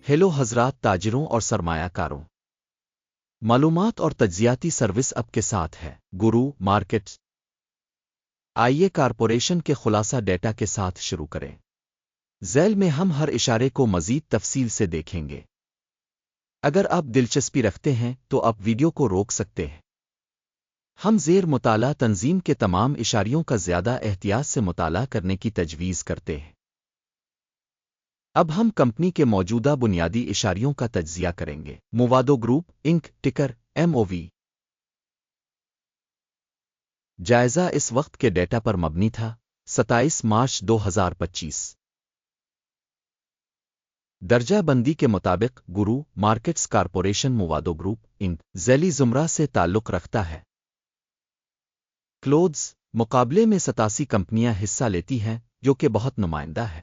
Hello حضرات تاجروں اور سرمایہ کاروں، معلومات اور تجزیاتی سروس اب کے ساتھ ہے گرو مارکیٹس۔ آئیے کارپوریشن کے خلاصہ ڈیٹا کے ساتھ شروع کریں۔ ذیل میں ہم ہر اشارے کو مزید تفصیل سے دیکھیں گے۔ اگر آپ دلچسپی رکھتے ہیں تو آپ ویڈیو کو روک سکتے ہیں۔ ہم زیر مطالعہ تنظیم کے تمام اشاریوں کا زیادہ احتیاط سے مطالعہ کرنے کی تجویز کرتے ہیں۔ اب ہم کمپنی کے موجودہ بنیادی اشاریوں کا تجزیہ کریں گے۔ مووادو گروپ انک ٹکر MOV۔ جائزہ اس وقت کے ڈیٹا پر مبنی تھا 27 مارچ 2025۔ درجہ بندی کے مطابق گرو مارکیٹس کارپوریشن مووادو گروپ انک ذیلی زمرہ سے تعلق رکھتا ہے۔ کلوز مقابلے میں 87 کمپنیاں حصہ لیتی ہیں جو کہ بہت نمائندہ ہے۔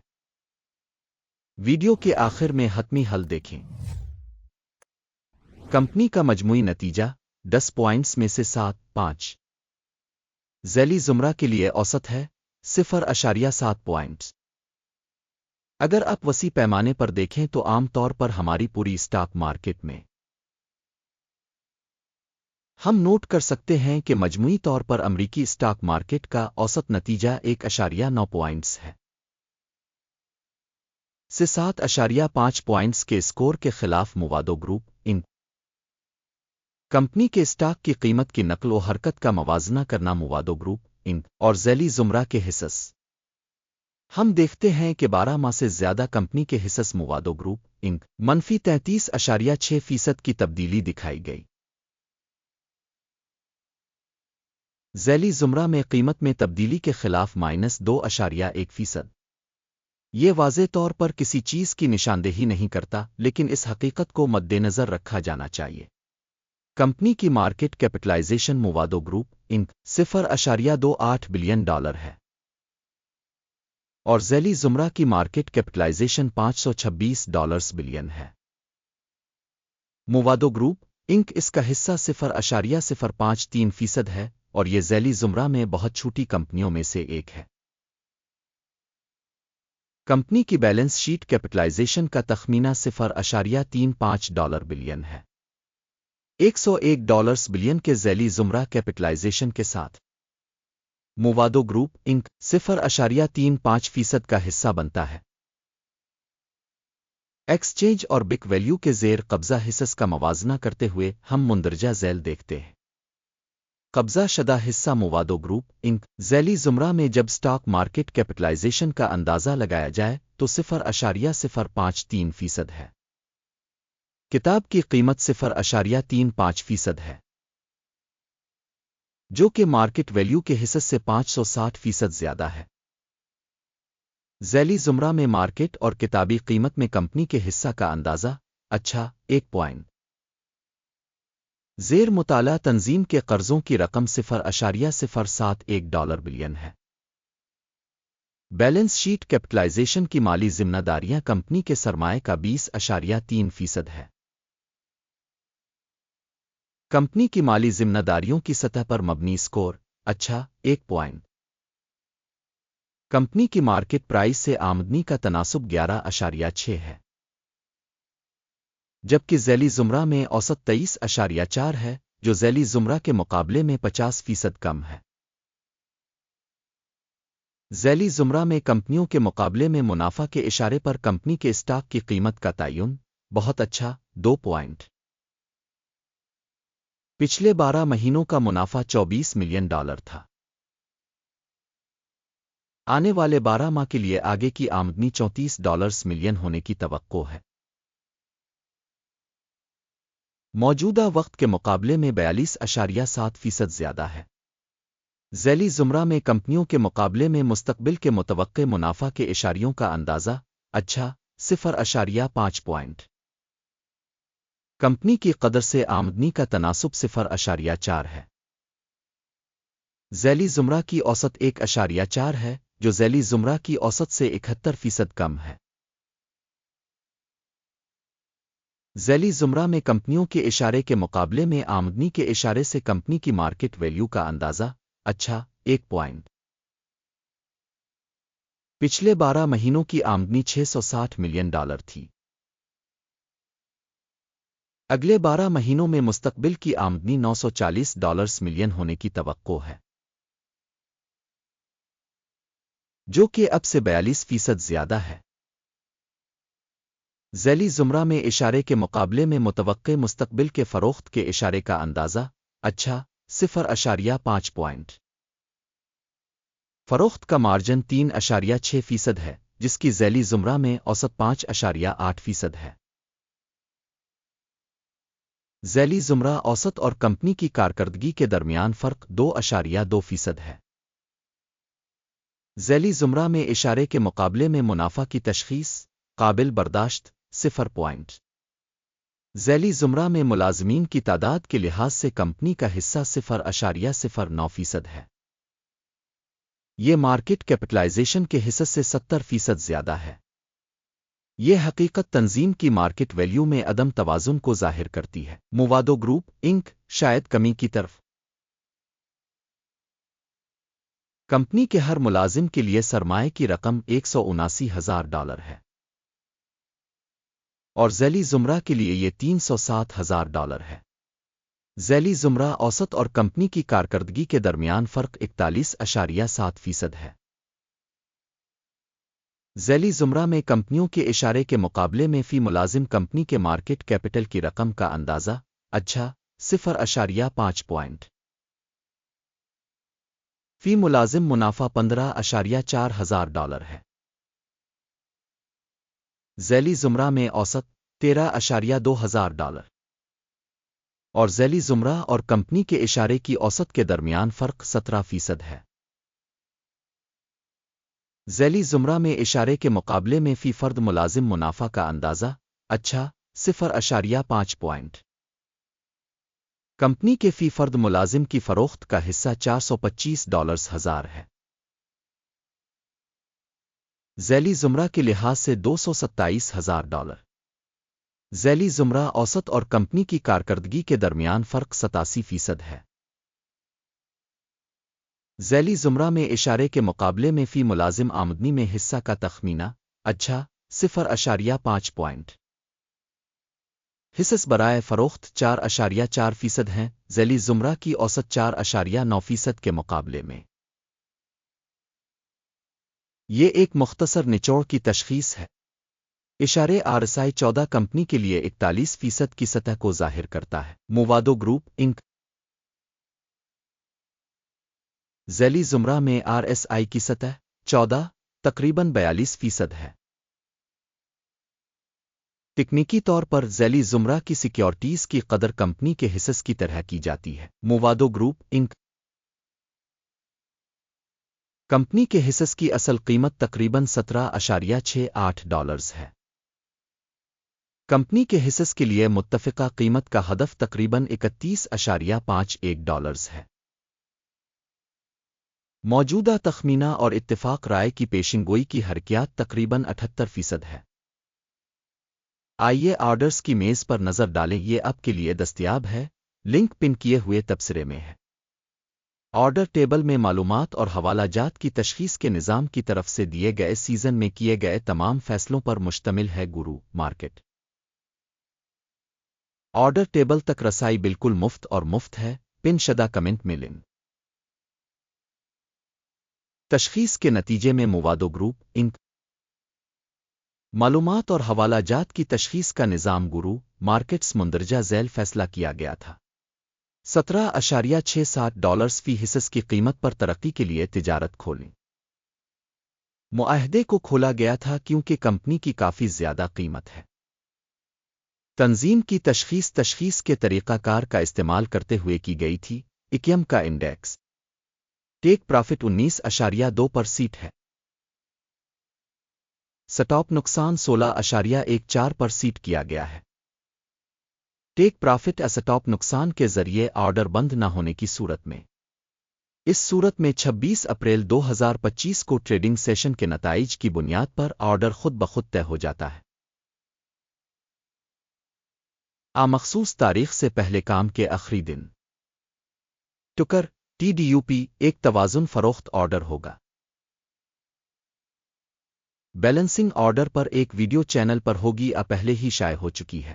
ویڈیو کے آخر میں حتمی حل دیکھیں۔ کمپنی کا مجموعی نتیجہ 10 پوائنٹس میں سے 7.5۔ ذیلی زمرہ کے لیے اوسط ہے 0.7 پوائنٹس۔ اگر آپ وسیع پیمانے پر دیکھیں تو عام طور پر ہماری پوری اسٹاک مارکیٹ میں ہم نوٹ کر سکتے ہیں کہ مجموعی طور پر امریکی اسٹاک مارکیٹ کا اوسط نتیجہ 1.9 پوائنٹس ہے سے 7.5 پوائنٹس کے اسکور کے خلاف مووادو گروپ انک کمپنی کے اسٹاک کی قیمت کی نقل و حرکت کا موازنہ کرنا مووادو گروپ انک اور ذیلی زمرہ کے حصص۔ ہم دیکھتے ہیں کہ 12 ماہ سے زیادہ کمپنی کے حصص مووادو گروپ انک منفی 33.6% کی تبدیلی دکھائی گئی۔ ذیلی زمرہ میں قیمت میں تبدیلی کے خلاف -2.1%۔ یہ واضح طور پر کسی چیز کی نشاندہی نہیں کرتا، لیکن اس حقیقت کو مد نظر رکھا جانا چاہیے۔ کمپنی کی مارکیٹ کیپٹلائزیشن مووادو گروپ انک $0.28 بلین ہے اور ذیلی زمرہ کی مارکیٹ کیپٹلائزیشن $526 بلین ہے۔ مووادو گروپ انک اس کا حصہ 0.053% ہے اور یہ ذیلی زمرہ میں بہت چھوٹی کمپنیوں میں سے ایک ہے۔ کمپنی کی بیلنس شیٹ کیپٹلائزیشن کا تخمینہ $0.35 بلین ہے۔ $101 بلین کے ذیلی زمرہ کیپٹلائزیشن کے ساتھ مووادو گروپ انک 0.35% کا حصہ بنتا ہے۔ ایکسچینج اور بک ویلیو کے زیر قبضہ حصص کا موازنہ کرتے ہوئے ہم مندرجہ ذیل دیکھتے ہیں۔ قبضہ شدہ حصہ مووادو گروپ انک ذیلی زمرہ میں جب سٹاک مارکیٹ کیپٹلائزیشن کا اندازہ لگایا جائے تو 0.053% ہے۔ کتاب کی قیمت 0.35% ہے، جو کہ مارکیٹ ویلیو کے حصے سے 560% زیادہ ہے۔ ذیلی زمرہ میں مارکیٹ اور کتابی قیمت میں کمپنی کے حصہ کا اندازہ 1 پوائنٹ۔ زیر مطالعہ تنظیم کے قرضوں کی رقم $0.071 بلین ہے۔ بیلنس شیٹ کیپٹلائزیشن کی مالی ذمہ داریاں کمپنی کے سرمائے کا 20.3% ہے۔ کمپنی کی مالی ذمہ داریوں کی سطح پر مبنی اسکور 1 پوائنٹ۔ کمپنی کی مارکیٹ پرائس سے آمدنی کا تناسب 11.6 ہے، جبکہ ذیلی زمرہ میں اوسط 23.4 ہے، جو ذیلی زمرہ کے مقابلے میں 50% کم ہے۔ ذیلی زمرہ میں کمپنیوں کے مقابلے میں منافع کے اشارے پر کمپنی کے اسٹاک کی قیمت کا تعین بہت اچھا 2 پوائنٹ۔ پچھلے 12 مہینوں کا منافع $24 ملین تھا۔ آنے والے 12 ماہ کے لیے آگے کی آمدنی $34 ملین ہونے کی توقع ہے۔ موجودہ وقت کے مقابلے میں 42.7% زیادہ ہے۔ ذیلی زمرہ میں کمپنیوں کے مقابلے میں مستقبل کے متوقع منافع کے اشاریوں کا اندازہ 0.5 پوائنٹ۔ کمپنی کی قدر سے آمدنی کا تناسب 0.4 ہے۔ ذیلی زمرہ کی اوسط 1.4 ہے، جو ذیلی زمرہ کی اوسط سے 71% کم ہے۔ ذیلی زمرہ میں کمپنیوں کے اشارے کے مقابلے میں آمدنی کے اشارے سے کمپنی کی مارکیٹ ویلیو کا اندازہ 1 پوائنٹ۔ پچھلے 12 مہینوں کی آمدنی $660 ملین تھی۔ اگلے 12 مہینوں میں مستقبل کی آمدنی $940 ملین ہونے کی توقع ہے، جو کہ اب سے 42% زیادہ ہے۔ ذیلی زمرہ میں اشارے کے مقابلے میں متوقع مستقبل کے فروخت کے اشارے کا اندازہ اچھا 0.5 پوائنٹ۔ فروخت کا مارجن 3.6% ہے، جس کی ذیلی زمرہ میں اوسط 5.8% ہے۔ ذیلی زمرہ اوسط اور کمپنی کی کارکردگی کے درمیان فرق 2.2% ہے۔ ذیلی زمرہ میں اشارے کے مقابلے میں منافع کی تشخیص قابل برداشت 0 پوائنٹ۔ ذیلی زمرہ میں ملازمین کی تعداد کے لحاظ سے کمپنی کا حصہ 0.09% ہے۔ یہ مارکیٹ کیپٹلائزیشن کے حصے سے 70% زیادہ ہے۔ یہ حقیقت تنظیم کی مارکیٹ ویلیو میں عدم توازن کو ظاہر کرتی ہے۔ موادو گروپ انک شاید کمی کی طرف۔ کمپنی کے ہر ملازم کے لیے سرمایہ کی رقم $179,000 ہے اور ذیلی زمرہ کے لیے یہ $307,000 ہے۔ ذیلی زمرہ اوسط اور کمپنی کی کارکردگی کے درمیان فرق 41.7% ہے۔ ذیلی زمرہ میں کمپنیوں کے اشارے کے مقابلے میں فی ملازم کمپنی کے مارکیٹ کیپٹل کی رقم کا اندازہ اچھا 0.5 پوائنٹ۔ فی ملازم منافع $15,400 ہے۔ ذیلی زمرہ میں اوسط $13,200 اور ذیلی زمرہ اور کمپنی کے اشارے کی اوسط کے درمیان فرق 17% ہے۔ ذیلی زمرہ میں اشارے کے مقابلے میں فی فرد ملازم منافع کا اندازہ اچھا 0.5 پوائنٹ۔ کمپنی کے فی فرد ملازم کی فروخت کا حصہ $425,000 ہے۔ ذیلی زمرہ کے لحاظ سے $227,000۔ ذیلی زمرہ اوسط اور کمپنی کی کارکردگی کے درمیان فرق 87% ہے۔ ذیلی زمرہ میں اشارے کے مقابلے میں فی ملازم آمدنی میں حصہ کا تخمینہ اچھا 0.5 پوائنٹ۔ حصص برائے فروخت 4.4% ہیں، ذیلی زمرہ کی اوسط 4.9% کے مقابلے میں۔ یہ ایک مختصر نچوڑ کی تشخیص ہے۔ اشارے RSI 14 کمپنی کے لیے 41% کی سطح کو ظاہر کرتا ہے۔ موادو گروپ انک ذیلی زمرہ میں RSI کی سطح 14 تقریباً 42% ہے۔ تکنیکی طور پر ذیلی زمرہ کی سیکیورٹیز کی قدر کمپنی کے حصص کی طرح کی جاتی ہے۔ موادو گروپ انک کمپنی کے حصص کی اصل قیمت تقریباً $17.68 ہے۔ کمپنی کے حصص کے لیے متفقہ قیمت کا ہدف تقریباً $31.51 ہے۔ موجودہ تخمینہ اور اتفاق رائے کی پیشن گوئی کی حرکیات تقریباً 78% ہے۔ آئیے آرڈرز کی میز پر نظر ڈالیں، یہ آپ کے لیے دستیاب ہے، لنک پن کیے ہوئے تبصرے میں ہے۔ آرڈر ٹیبل میں معلومات اور حوالہ جات کی تشخیص کے نظام کی طرف سے دیے گئے سیزن میں کیے گئے تمام فیصلوں پر مشتمل ہے۔ گرو مارکیٹ آرڈر ٹیبل تک رسائی بالکل مفت اور مفت ہے۔ پن شدہ کمنٹ میں لنک تشخیص کے نتیجے میں موادو گروپ انک معلومات اور حوالہ جات کی تشخیص کا نظام گرو مارکیٹس مندرجہ ذیل فیصلہ کیا گیا تھا۔ $17.67 فی حصص کی قیمت پر ترقی کے لیے تجارت کھولیں۔ معاہدے کو کھولا گیا تھا کیونکہ کمپنی کی کافی زیادہ قیمت ہے۔ تنظیم کی تشخیص کے طریقہ کار کا استعمال کرتے ہوئے کی گئی تھی۔ اکیم کا انڈیکس ٹیک پرافٹ 19.2% ہے۔ سٹاپ نقصان 16.14% کیا گیا ہے۔ ٹیک پرافٹ اسٹاپ نقصان کے ذریعے آرڈر بند نہ ہونے کی صورت میں۔ اس صورت میں 26 اپریل 2025 کو ٹریڈنگ سیشن کے نتائج کی بنیاد پر آرڈر خود بخود طے ہو جاتا ہے۔ مخصوص تاریخ سے پہلے کام کے آخری دن ٹکر TDUP ایک توازن فروخت آرڈر ہوگا۔ بیلنسنگ آرڈر پر ایک ویڈیو چینل پر ہوگی پہلے ہی شائع ہو چکی ہے۔